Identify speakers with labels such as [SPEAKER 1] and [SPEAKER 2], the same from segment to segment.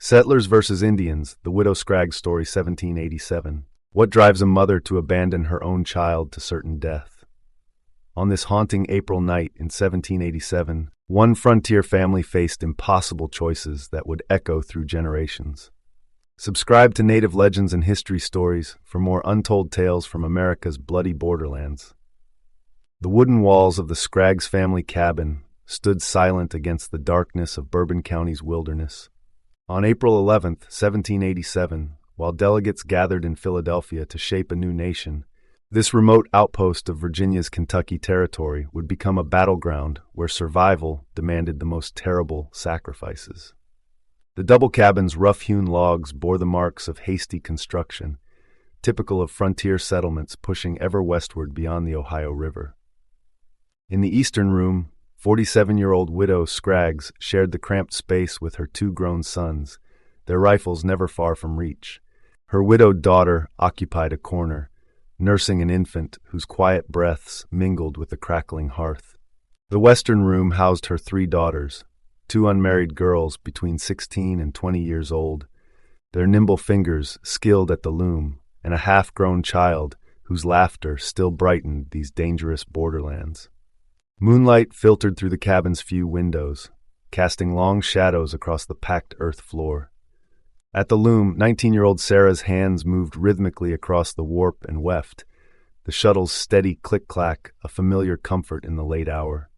[SPEAKER 1] Settlers versus Indians, the Widow Scraggs story, 1787. What drives a mother to abandon her own child to certain death? On this haunting April night in 1787, one frontier family faced impossible choices that would echo through generations. Subscribe to Native Legends and History Stories for more untold tales from America's bloody borderlands. The wooden walls of the Scraggs family cabin stood silent against the darkness of Bourbon County's wilderness. On April 11, 1787, while delegates gathered in Philadelphia to shape a new nation, this remote outpost of Virginia's Kentucky territory would become a battleground where survival demanded the most terrible sacrifices. The double cabin's rough-hewn logs bore the marks of hasty construction, typical of frontier settlements pushing ever westward beyond the Ohio River. In the eastern room, 47-year-old Widow Scraggs shared the cramped space with her two grown sons, their rifles never far from reach. Her widowed daughter occupied a corner, nursing an infant whose quiet breaths mingled with the crackling hearth. The western room housed her three daughters, two unmarried girls between 16 and 20 years old, their nimble fingers skilled at the loom, and a half-grown child whose laughter still brightened these dangerous borderlands. Moonlight filtered through the cabin's few windows, casting long shadows across the packed earth floor. At the loom, 19-year-old Sarah's hands moved rhythmically across the warp and weft, the shuttle's steady click-clack a familiar comfort in the late hour.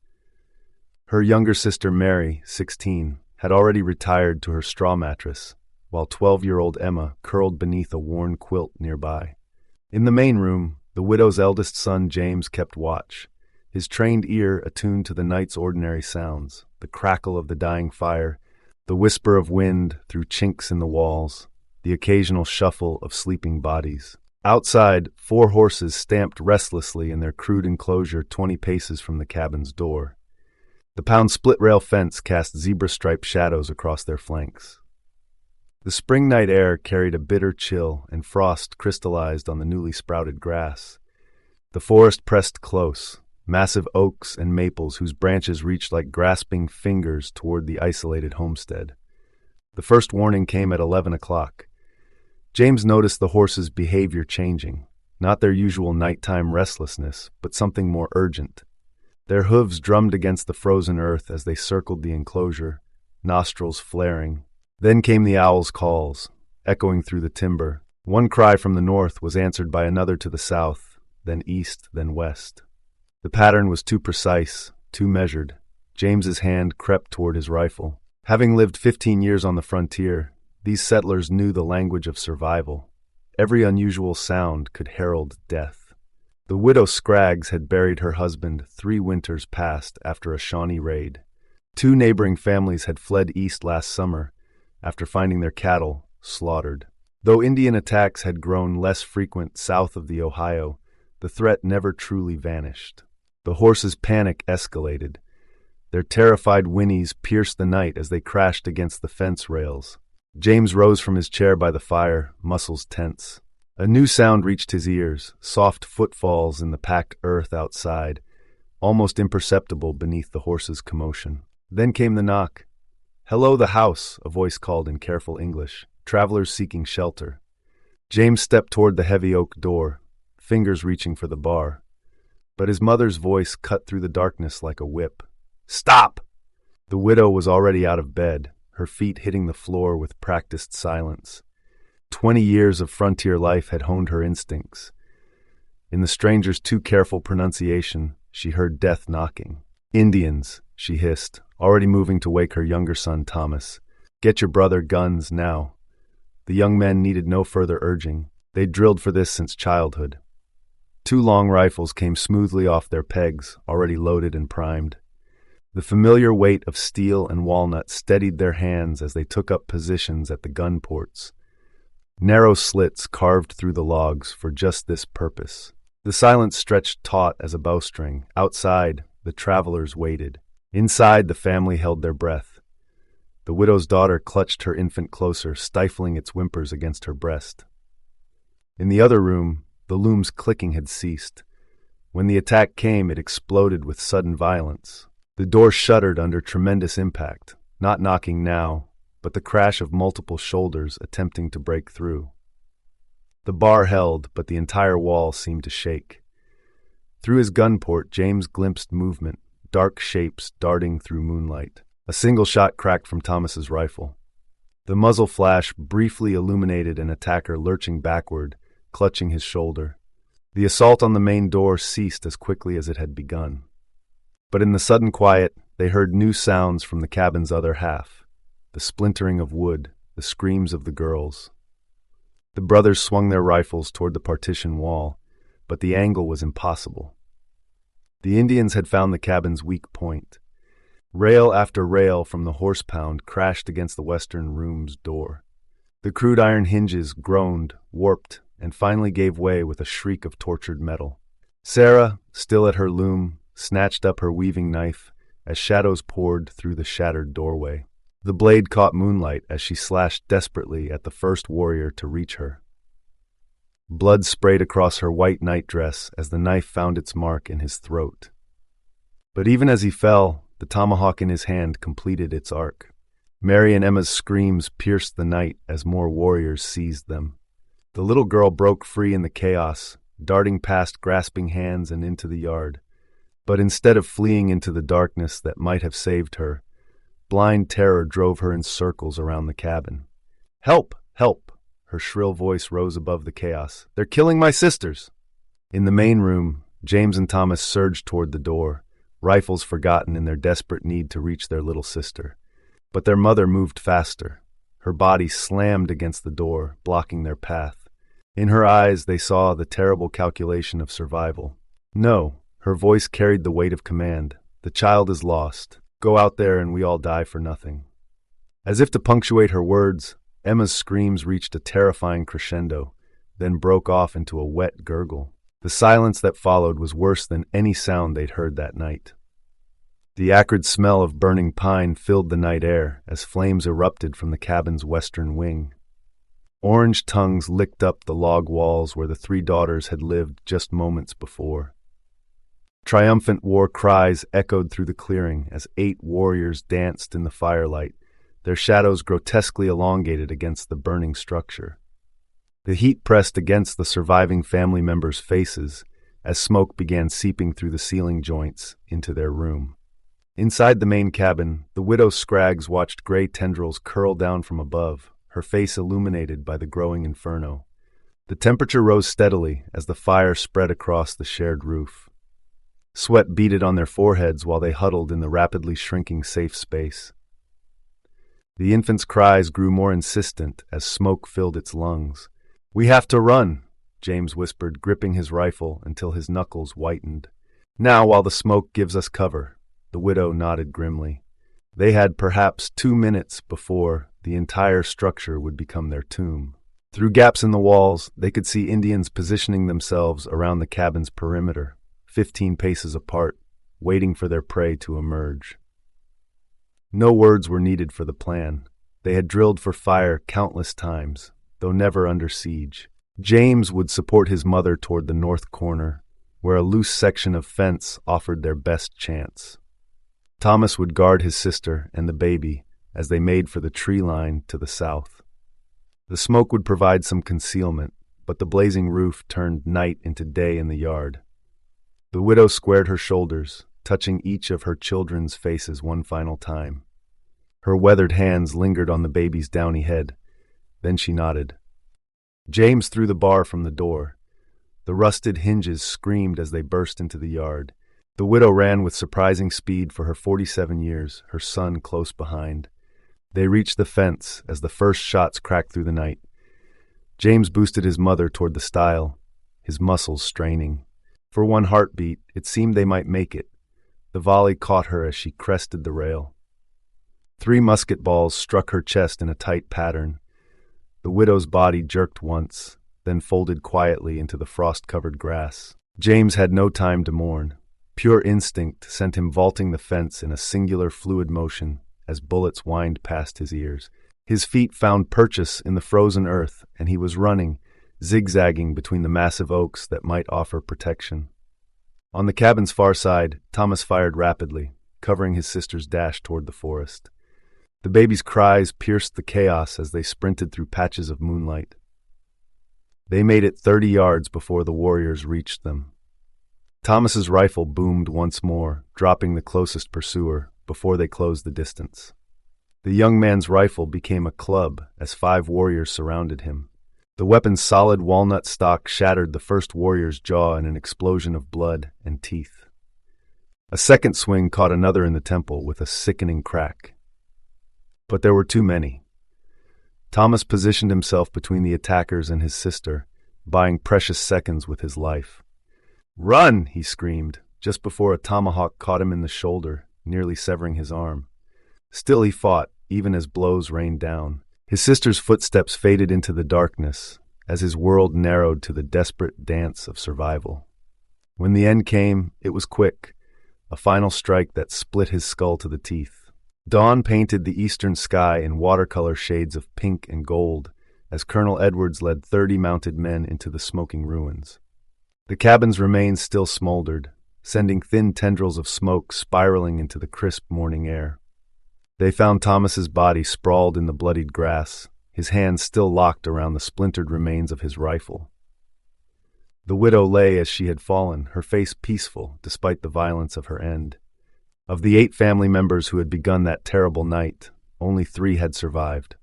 [SPEAKER 1] Her younger sister Mary, 16, had already retired to her straw mattress, while 12-year-old Emma curled beneath a worn quilt nearby. In the main room, the widow's eldest son James kept watch, his trained ear attuned to the night's ordinary sounds, the crackle of the dying fire, the whisper of wind through chinks in the walls, the occasional shuffle of sleeping bodies. Outside, 4 horses stamped restlessly in their crude enclosure 20 paces from the cabin's door. The pound split-rail fence cast zebra-striped shadows across their flanks. The spring night air carried a bitter chill, and frost crystallized on the newly sprouted grass. The forest pressed close, massive oaks and maples whose branches reached like grasping fingers toward the isolated homestead. The first warning came at 11 o'clock. James noticed the horses' behavior changing, not their usual nighttime restlessness, but something more urgent. Their hooves drummed against the frozen earth as they circled the enclosure, nostrils flaring. Then came the owl's calls, echoing through the timber. One cry from the north was answered by another to the south, then east, then west. The pattern was too precise, too measured. James's hand crept toward his rifle. Having lived 15 years on the frontier, these settlers knew the language of survival. Every unusual sound could herald death. The widow Scraggs had buried her husband 3 winters past after a Shawnee raid. 2 neighboring families had fled east last summer after finding their cattle slaughtered. Though Indian attacks had grown less frequent south of the Ohio, the threat never truly vanished. The horses' panic escalated. Their terrified whinnies pierced the night as they crashed against the fence rails. James rose from his chair by the fire, muscles tense. A new sound reached his ears, soft footfalls in the packed earth outside, almost imperceptible beneath the horses' commotion. Then came the knock. "Hello, the house," a voice called in careful English. "Travelers seeking shelter." James stepped toward the heavy oak door, fingers reaching for the bar. But his mother's voice cut through the darkness like a whip. "Stop!" The widow was already out of bed, her feet hitting the floor with practiced silence. 20 years of frontier life had honed her instincts. In the stranger's too careful pronunciation, she heard death knocking. "Indians," she hissed, already moving to wake her younger son Thomas. "Get your brother guns now." The young men needed no further urging. They'd drilled for this since childhood. 2 long rifles came smoothly off their pegs, already loaded and primed. The familiar weight of steel and walnut steadied their hands as they took up positions at the gun ports. Narrow slits carved through the logs for just this purpose. The silence stretched taut as a bowstring. Outside, the travelers waited. Inside, the family held their breath. The widow's daughter clutched her infant closer, stifling its whimpers against her breast. In the other room, the loom's clicking had ceased. When the attack came, it exploded with sudden violence. The door shuddered under tremendous impact, not knocking now, but the crash of multiple shoulders attempting to break through. The bar held, but the entire wall seemed to shake. Through his gun port, James glimpsed movement, dark shapes darting through moonlight. A single shot cracked from Thomas's rifle. The muzzle flash briefly illuminated an attacker lurching backward, clutching his shoulder. The assault on the main door ceased as quickly as it had begun. But in the sudden quiet, they heard new sounds from the cabin's other half. The splintering of wood, the screams of the girls. The brothers swung their rifles toward the partition wall, but the angle was impossible. The Indians had found the cabin's weak point. Rail after rail from the horse pound crashed against the western room's door. The crude iron hinges groaned, warped, and finally gave way with a shriek of tortured metal. Sarah, still at her loom, snatched up her weaving knife as shadows poured through the shattered doorway. The blade caught moonlight as she slashed desperately at the first warrior to reach her. Blood sprayed across her white nightdress as the knife found its mark in his throat. But even as he fell, the tomahawk in his hand completed its arc. Mary and Emma's screams pierced the night as more warriors seized them. The little girl broke free in the chaos, darting past grasping hands and into the yard. But instead of fleeing into the darkness that might have saved her, blind terror drove her in circles around the cabin. "Help! Help!" Her shrill voice rose above the chaos. "They're killing my sisters!" In the main room, James and Thomas surged toward the door, rifles forgotten in their desperate need to reach their little sister. But their mother moved faster. Her body slammed against the door, blocking their path. In her eyes, they saw the terrible calculation of survival. "No," her voice carried the weight of command. "The child is lost. Go out there and we all die for nothing." As if to punctuate her words, Emma's screams reached a terrifying crescendo, then broke off into a wet gurgle. The silence that followed was worse than any sound they'd heard that night. The acrid smell of burning pine filled the night air as flames erupted from the cabin's western wing. Orange tongues licked up the log walls where the three daughters had lived just moments before. Triumphant war cries echoed through the clearing as 8 warriors danced in the firelight, their shadows grotesquely elongated against the burning structure. The heat pressed against the surviving family members' faces as smoke began seeping through the ceiling joints into their room. Inside the main cabin, the Widow Scraggs watched gray tendrils curl down from above, her face illuminated by the growing inferno. The temperature rose steadily as the fire spread across the shared roof. Sweat beaded on their foreheads while they huddled in the rapidly shrinking safe space. The infant's cries grew more insistent as smoke filled its lungs. "We have to run," James whispered, gripping his rifle until his knuckles whitened. "Now, while the smoke gives us cover," the widow nodded grimly. They had perhaps 2 minutes before the entire structure would become their tomb. Through gaps in the walls, they could see Indians positioning themselves around the cabin's perimeter, 15 paces apart, waiting for their prey to emerge. No words were needed for the plan. They had drilled for fire countless times, though never under siege. James would support his mother toward the north corner, where a loose section of fence offered their best chance. Thomas would guard his sister and the baby as they made for the tree line to the south. The smoke would provide some concealment, but the blazing roof turned night into day in the yard. The widow squared her shoulders, touching each of her children's faces one final time. Her weathered hands lingered on the baby's downy head. Then she nodded. James threw the bar from the door. The rusted hinges screamed as they burst into the yard. The widow ran with surprising speed for her 47 years, her son close behind. They reached the fence as the first shots cracked through the night. James boosted his mother toward the stile, his muscles straining. For one heartbeat, it seemed they might make it. The volley caught her as she crested the rail. 3 musket balls struck her chest in a tight pattern. The widow's body jerked once, then folded quietly into the frost-covered grass. James had no time to mourn. Pure instinct sent him vaulting the fence in a singular fluid motion as bullets whined past his ears. His feet found purchase in the frozen earth, and he was running, zigzagging between the massive oaks that might offer protection. On the cabin's far side, Thomas fired rapidly, covering his sister's dash toward the forest. The baby's cries pierced the chaos as they sprinted through patches of moonlight. They made it 30 yards before the warriors reached them. Thomas's rifle boomed once more, dropping the closest pursuer before they closed the distance. The young man's rifle became a club as 5 warriors surrounded him. The weapon's solid walnut stock shattered the first warrior's jaw in an explosion of blood and teeth. A second swing caught another in the temple with a sickening crack. But there were too many. Thomas positioned himself between the attackers and his sister, buying precious seconds with his life. "Run!" he screamed, just before a tomahawk caught him in the shoulder, nearly severing his arm. Still he fought, even as blows rained down. His sister's footsteps faded into the darkness, as his world narrowed to the desperate dance of survival. When the end came, it was quick, a final strike that split his skull to the teeth. Dawn painted the eastern sky in watercolor shades of pink and gold, as Colonel Edwards led 30 mounted men into the smoking ruins. The cabin's remains still smoldered, sending thin tendrils of smoke spiraling into the crisp morning air. They found Thomas's body sprawled in the bloodied grass, his hands still locked around the splintered remains of his rifle. The widow lay as she had fallen, her face peaceful despite the violence of her end. Of the 8 family members who had begun that terrible night, only 3 had survived,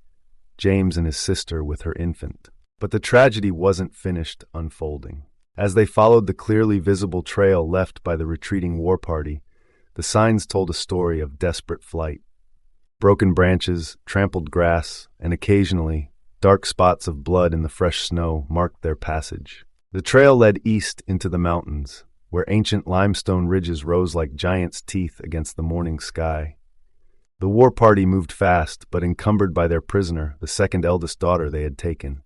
[SPEAKER 1] James and his sister with her infant. But the tragedy wasn't finished unfolding. As they followed the clearly visible trail left by the retreating war party, the signs told a story of desperate flight. Broken branches, trampled grass, and occasionally, dark spots of blood in the fresh snow marked their passage. The trail led east into the mountains, where ancient limestone ridges rose like giants' teeth against the morning sky. The war party moved fast, but encumbered by their prisoner, the second eldest daughter they had taken.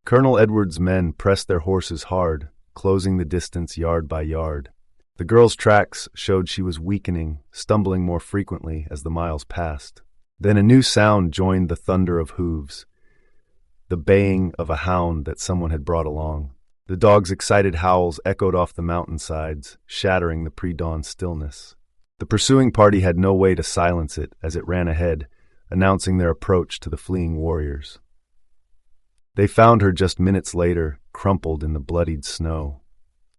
[SPEAKER 1] Colonel Edwards' men pressed their horses hard, closing the distance yard by yard. The girl's tracks showed she was weakening, stumbling more frequently as the miles passed. Then a new sound joined the thunder of hooves, the baying of a hound that someone had brought along. The dog's excited howls echoed off the mountainsides, shattering the pre-dawn stillness. The pursuing party had no way to silence it as it ran ahead, announcing their approach to the fleeing warriors. They found her just minutes later, crumpled in the bloodied snow.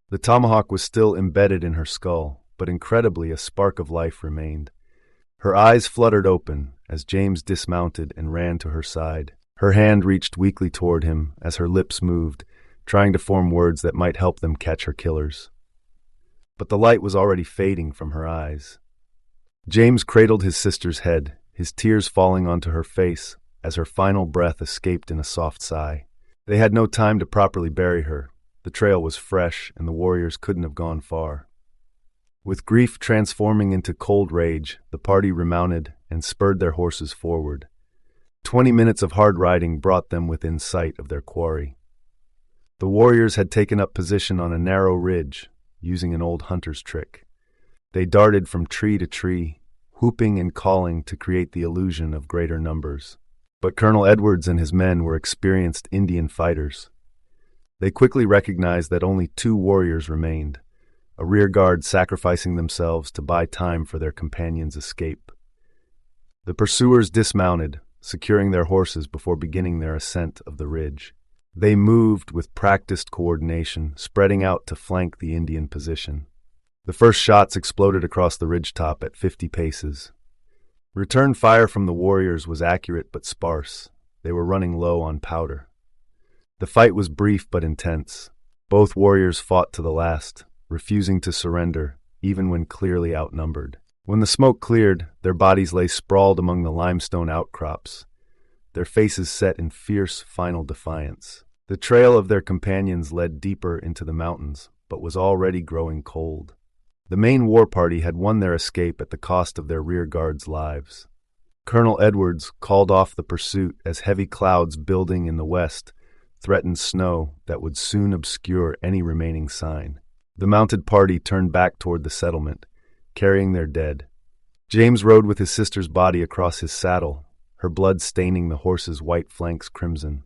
[SPEAKER 1] The tomahawk was still embedded in her skull, but incredibly a spark of life remained. Her eyes fluttered open as James dismounted and ran to her side. Her hand reached weakly toward him as her lips moved, trying to form words that might help them catch her killers. But the light was already fading from her eyes. James cradled his sister's head, his tears falling onto her face as her final breath escaped in a soft sigh. They had no time to properly bury her. The trail was fresh, and the warriors couldn't have gone far. With grief transforming into cold rage, the party remounted and spurred their horses forward. 20 minutes of hard riding brought them within sight of their quarry. The warriors had taken up position on a narrow ridge, using an old hunter's trick. They darted from tree to tree, whooping and calling to create the illusion of greater numbers. But Colonel Edwards and his men were experienced Indian fighters. They quickly recognized that only 2 warriors remained, a rear guard sacrificing themselves to buy time for their companions' escape. The pursuers dismounted, securing their horses before beginning their ascent of the ridge. They moved with practiced coordination, spreading out to flank the Indian position. The first shots exploded across the ridgetop at 50 paces. Return fire from the warriors was accurate but sparse. They were running low on powder. The fight was brief but intense. Both warriors fought to the last, refusing to surrender, even when clearly outnumbered. When the smoke cleared, their bodies lay sprawled among the limestone outcrops, their faces set in fierce, final defiance. The trail of their companions led deeper into the mountains, but was already growing cold. The main war party had won their escape at the cost of their rear guards' lives. Colonel Edwards called off the pursuit as heavy clouds building in the west threatened snow that would soon obscure any remaining sign. The mounted party turned back toward the settlement, carrying their dead. James rode with his sister's body across his saddle, her blood staining the horse's white flanks crimson.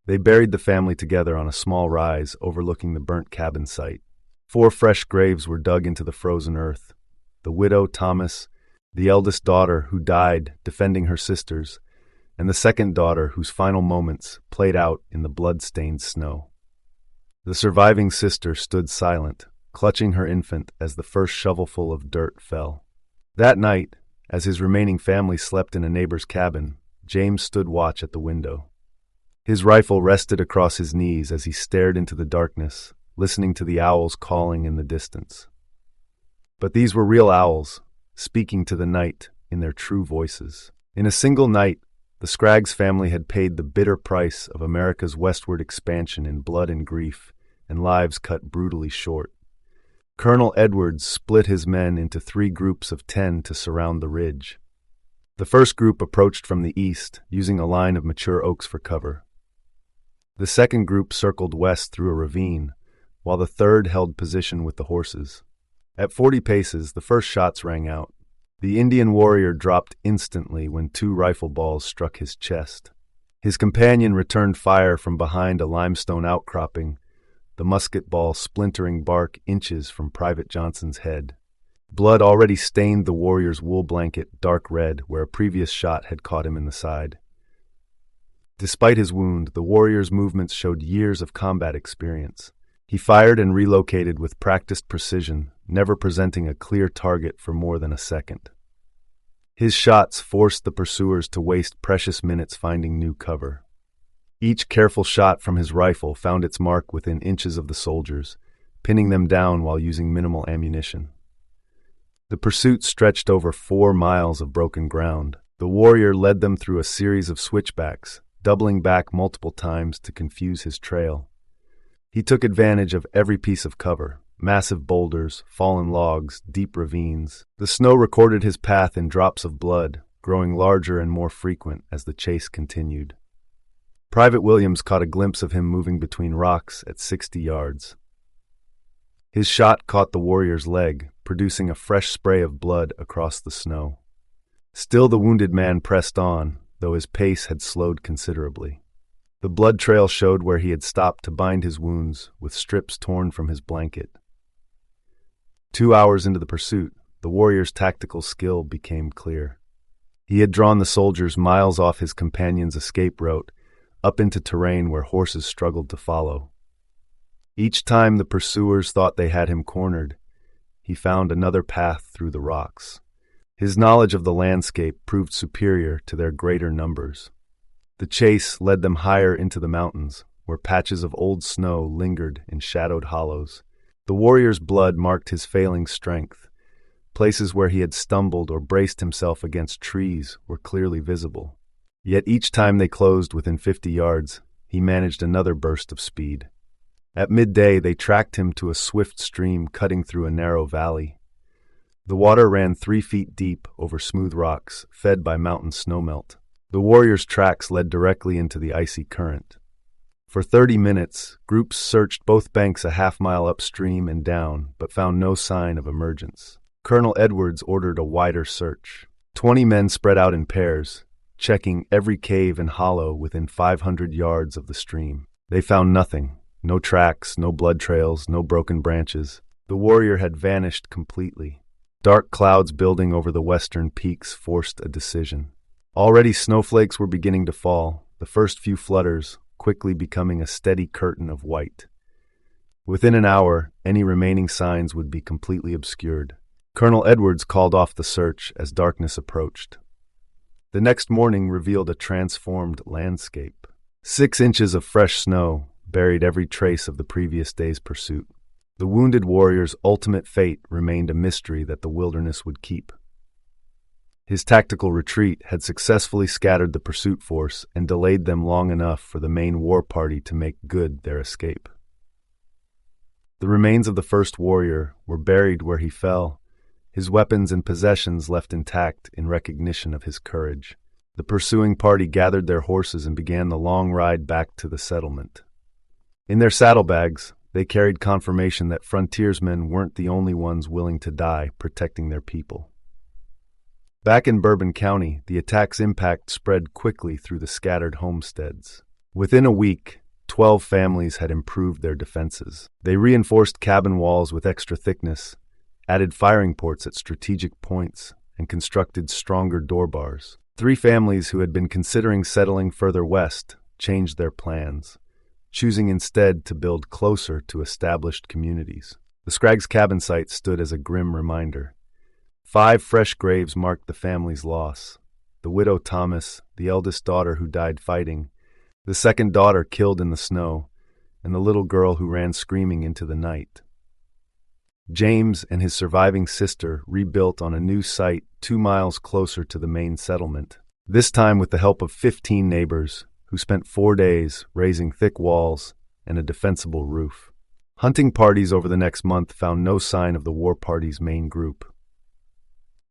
[SPEAKER 1] They buried the family together on a small rise overlooking the burnt cabin site. 4 fresh graves were dug into the frozen earth. The widow, Thomas, the eldest daughter who died defending her sisters, and the second daughter whose final moments played out in the blood-stained snow. The surviving sister stood silent, clutching her infant as the first shovelful of dirt fell. That night, as his remaining family slept in a neighbor's cabin, James stood watch at the window. His rifle rested across his knees as he stared into the darkness, listening to the owls calling in the distance. But these were real owls, speaking to the night in their true voices. In a single night, the Scraggs family had paid the bitter price of America's westward expansion in blood and grief, and lives cut brutally short. Colonel Edwards split his men into 3 groups of 10 to surround the ridge. The first group approached from the east, using a line of mature oaks for cover. The second group circled west through a ravine, while the third held position with the horses. At 40 paces, the first shots rang out. The Indian warrior dropped instantly when 2 rifle balls struck his chest. His companion returned fire from behind a limestone outcropping, the musket ball splintering bark inches from Private Johnson's head. Blood already stained the warrior's wool blanket dark red where a previous shot had caught him in the side. Despite his wound, the warrior's movements showed years of combat experience. He fired and relocated with practiced precision, never presenting a clear target for more than a second. His shots forced the pursuers to waste precious minutes finding new cover. Each careful shot from his rifle found its mark within inches of the soldiers, pinning them down while using minimal ammunition. The pursuit stretched over 4 miles of broken ground. The warrior led them through a series of switchbacks, doubling back multiple times to confuse his trail. He took advantage of every piece of cover, massive boulders, fallen logs, deep ravines. The snow recorded his path in drops of blood, growing larger and more frequent as the chase continued. Private Williams caught a glimpse of him moving between rocks at 60 yards. His shot caught the warrior's leg, producing a fresh spray of blood across the snow. Still the wounded man pressed on, though his pace had slowed considerably. The blood trail showed where he had stopped to bind his wounds with strips torn from his blanket. 2 hours into the pursuit, the warrior's tactical skill became clear. He had drawn the soldiers miles off his companion's escape route, up into terrain where horses struggled to follow. Each time the pursuers thought they had him cornered, he found another path through the rocks. His knowledge of the landscape proved superior to their greater numbers. The chase led them higher into the mountains, where patches of old snow lingered in shadowed hollows. The warrior's blood marked his failing strength. Places where he had stumbled or braced himself against trees were clearly visible. Yet each time they closed within 50 yards, he managed another burst of speed. At midday, they tracked him to a swift stream cutting through a narrow valley. The water ran 3 feet deep over smooth rocks, fed by mountain snowmelt. The warrior's tracks led directly into the icy current. For 30 minutes, groups searched both banks a half-mile upstream and down, but found no sign of emergence. Colonel Edwards ordered a wider search. 20 men spread out in pairs, checking every cave and hollow within 500 yards of the stream. They found nothing. No tracks, no blood trails, no broken branches. The warrior had vanished completely. Dark clouds building over the western peaks forced a decision. Already snowflakes were beginning to fall, the first few flutters quickly becoming a steady curtain of white. Within an hour, any remaining signs would be completely obscured. Colonel Edwards called off the search as darkness approached. The next morning revealed a transformed landscape. 6 inches of fresh snow buried every trace of the previous day's pursuit. The wounded warrior's ultimate fate remained a mystery that the wilderness would keep. His tactical retreat had successfully scattered the pursuit force and delayed them long enough for the main war party to make good their escape. The remains of the first warrior were buried where he fell, his weapons and possessions left intact in recognition of his courage. The pursuing party gathered their horses and began the long ride back to the settlement. In their saddlebags, they carried confirmation that frontiersmen weren't the only ones willing to die protecting their people. Back in Bourbon County, the attack's impact spread quickly through the scattered homesteads. Within a week, 12 families had improved their defenses. They reinforced cabin walls with extra thickness, added firing ports at strategic points, and constructed stronger door bars. 3 families who had been considering settling further west changed their plans, choosing instead to build closer to established communities. The Scraggs cabin site stood as a grim reminder. 5 fresh graves marked the family's loss. The widow Thomas, the eldest daughter who died fighting, the second daughter killed in the snow, and the little girl who ran screaming into the night. James and his surviving sister rebuilt on a new site 2 miles closer to the main settlement, this time with the help of 15 neighbors who spent 4 days raising thick walls and a defensible roof. Hunting parties over the next month found no sign of the war party's main group.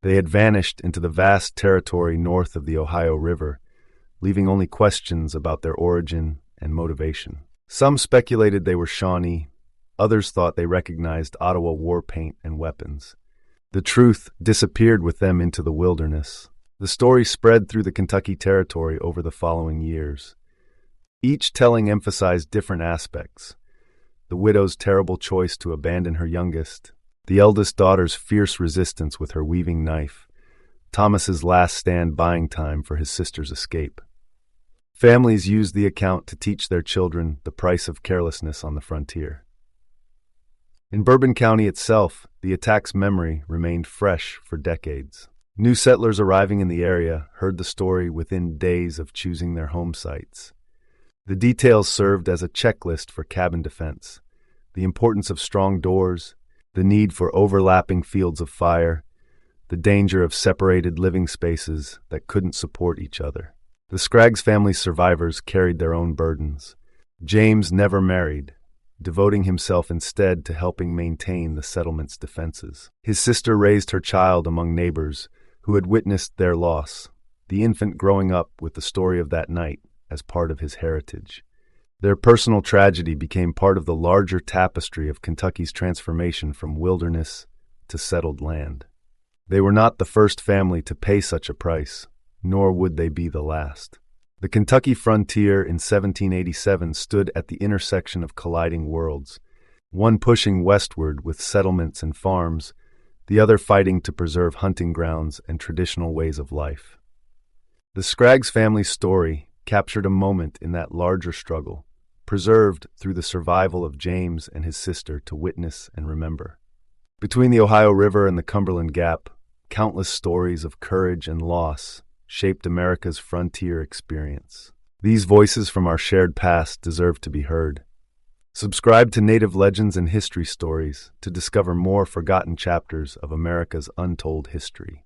[SPEAKER 1] They had vanished into the vast territory north of the Ohio River, leaving only questions about their origin and motivation. Some speculated they were Shawnee, others thought they recognized Ottawa war paint and weapons. The truth disappeared with them into the wilderness. The story spread through the Kentucky Territory over the following years. Each telling emphasized different aspects: the widow's terrible choice to abandon her youngest, the eldest daughter's fierce resistance with her weaving knife, Thomas's last stand buying time for his sister's escape. Families used the account to teach their children the price of carelessness on the frontier. In Bourbon County itself, the attack's memory remained fresh for decades. New settlers arriving in the area heard the story within days of choosing their home sites. The details served as a checklist for cabin defense: the importance of strong doors, the need for overlapping fields of fire, the danger of separated living spaces that couldn't support each other. The Scraggs family's survivors carried their own burdens. James never married, devoting himself instead to helping maintain the settlement's defenses. His sister raised her child among neighbors who had witnessed their loss, the infant growing up with the story of that night as part of his heritage. Their personal tragedy became part of the larger tapestry of Kentucky's transformation from wilderness to settled land. They were not the first family to pay such a price, nor would they be the last. The Kentucky frontier in 1787 stood at the intersection of colliding worlds, one pushing westward with settlements and farms, the other fighting to preserve hunting grounds and traditional ways of life. The Scraggs family's story captured a moment in that larger struggle, preserved through the survival of James and his sister to witness and remember. Between the Ohio River and the Cumberland Gap, countless stories of courage and loss shaped America's frontier experience. These voices from our shared past deserve to be heard. Subscribe to Native Legends and History Stories to discover more forgotten chapters of America's untold history.